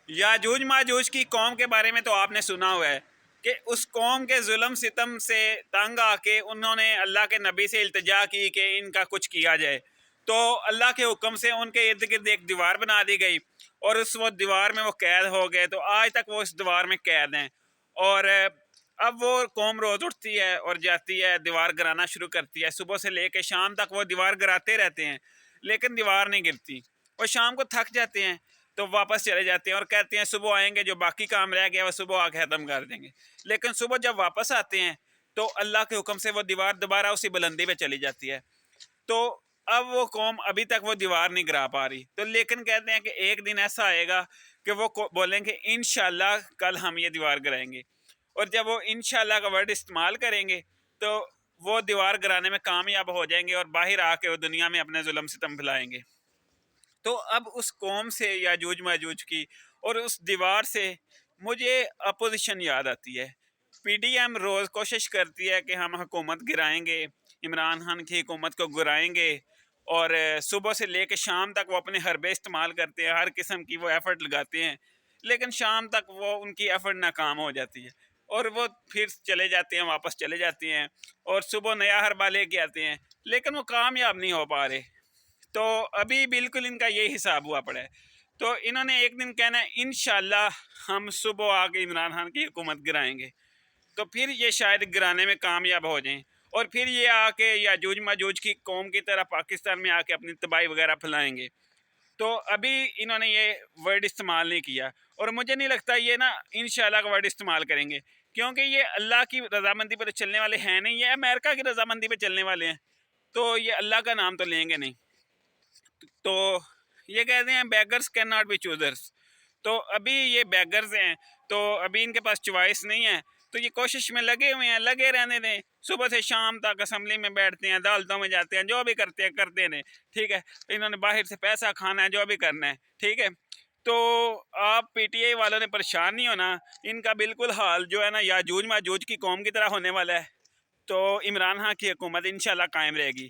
یاجوج ماجوج کی قوم کے بارے میں تو آپ نے سنا ہوا ہے کہ اس قوم کے ظلم ستم سے تنگ آ کے انہوں نے اللہ کے نبی سے التجا کی کہ ان کا کچھ کیا جائے، تو اللہ کے حکم سے ان کے ارد گرد ایک دیوار بنا دی گئی اور اس وہ دیوار میں وہ قید ہو گئے، تو آج تک وہ اس دیوار میں قید ہیں۔ اور اب وہ قوم روز اٹھتی ہے اور جاتی ہے دیوار گرانا شروع کرتی ہے، صبح سے لے کے شام تک وہ دیوار گراتے رہتے ہیں لیکن دیوار نہیں گرتی۔ وہ شام کو تھک جاتے ہیں تو واپس چلے جاتے ہیں اور کہتے ہیں صبح آئیں گے، جو باقی کام رہ گیا وہ صبح آ کے ختم کر دیں گے۔ لیکن صبح جب واپس آتے ہیں تو اللہ کے حکم سے وہ دیوار دوبارہ اسی بلندی پہ چلی جاتی ہے۔ تو اب وہ قوم ابھی تک وہ دیوار نہیں گرا پا رہی، تو لیکن کہتے ہیں کہ ایک دن ایسا آئے گا کہ وہ بولیں گے انشاءاللہ کل ہم یہ دیوار گرائیں گے، اور جب وہ انشاءاللہ کا ورڈ استعمال کریں گے تو وہ دیوار گرانے میں کامیاب ہو جائیں گے اور باہر آ کے وہ دنیا میں اپنے ظلم ستم پھیلائیں گے۔ تو اب اس قوم سے یاجوج ماجوج کی اور اس دیوار سے مجھے اپوزیشن یاد آتی ہے۔ پی ڈی ایم روز کوشش کرتی ہے کہ ہم حکومت گرائیں گے، عمران خان کی حکومت کو گرائیں گے، اور صبح سے لے کے شام تک وہ اپنے حربے استعمال کرتے ہیں، ہر قسم کی وہ ایفرٹ لگاتے ہیں، لیکن شام تک وہ ان کی ایفرٹ ناکام ہو جاتی ہے اور وہ پھر چلے جاتے ہیں، واپس چلے جاتے ہیں اور صبح نیا حربہ لے کے آتے ہیں، لیکن وہ کامیاب نہیں ہو پا رہے۔ تو ابھی بالکل ان کا یہی حساب ہوا پڑا ہے۔ تو انہوں نے ایک دن کہنا ہے انشاءاللہ ہم صبح آ کے عمران خان کی حکومت گرائیں گے، تو پھر یہ شاید گرانے میں کامیاب ہو جائیں اور پھر یہ آ کے یاجوج ماجوج کی قوم کی طرح پاکستان میں آ کے اپنی تباہی وغیرہ پھیلائیں گے۔ تو ابھی انہوں نے یہ ورڈ استعمال نہیں کیا اور مجھے نہیں لگتا یہ نا انشاءاللہ کا ورڈ استعمال کریں گے، کیونکہ یہ اللہ کی رضامندی پہ چلنے والے ہیں نہیں، یہ امریکہ کی رضامندی پہ چلنے والے ہیں، تو یہ اللہ کا نام تو لیں گے نہیں۔ تو یہ کہتے ہیں beggars can not be choosers, تو ابھی یہ بیگرز ہیں تو ابھی ان کے پاس چوائس نہیں ہے، تو یہ کوشش میں لگے ہوئے ہیں، لگے رہنے دیں، صبح سے شام تک اسمبلی میں بیٹھتے ہیں، عدالتوں میں جاتے ہیں، جو بھی کرتے ہیں کرتے ہیں، ٹھیک ہے، انہوں نے باہر سے پیسہ کھانا ہے، جو بھی کرنا ہے، ٹھیک ہے۔ تو آپ پی ٹی آئی والوں نے پریشان نہیں ہونا، ان کا بالکل حال جو ہے نا یاجوج ماجوج کی قوم کی طرح ہونے والا ہے، تو عمران خان کی حکومت انشاءاللہ قائم رہے گی۔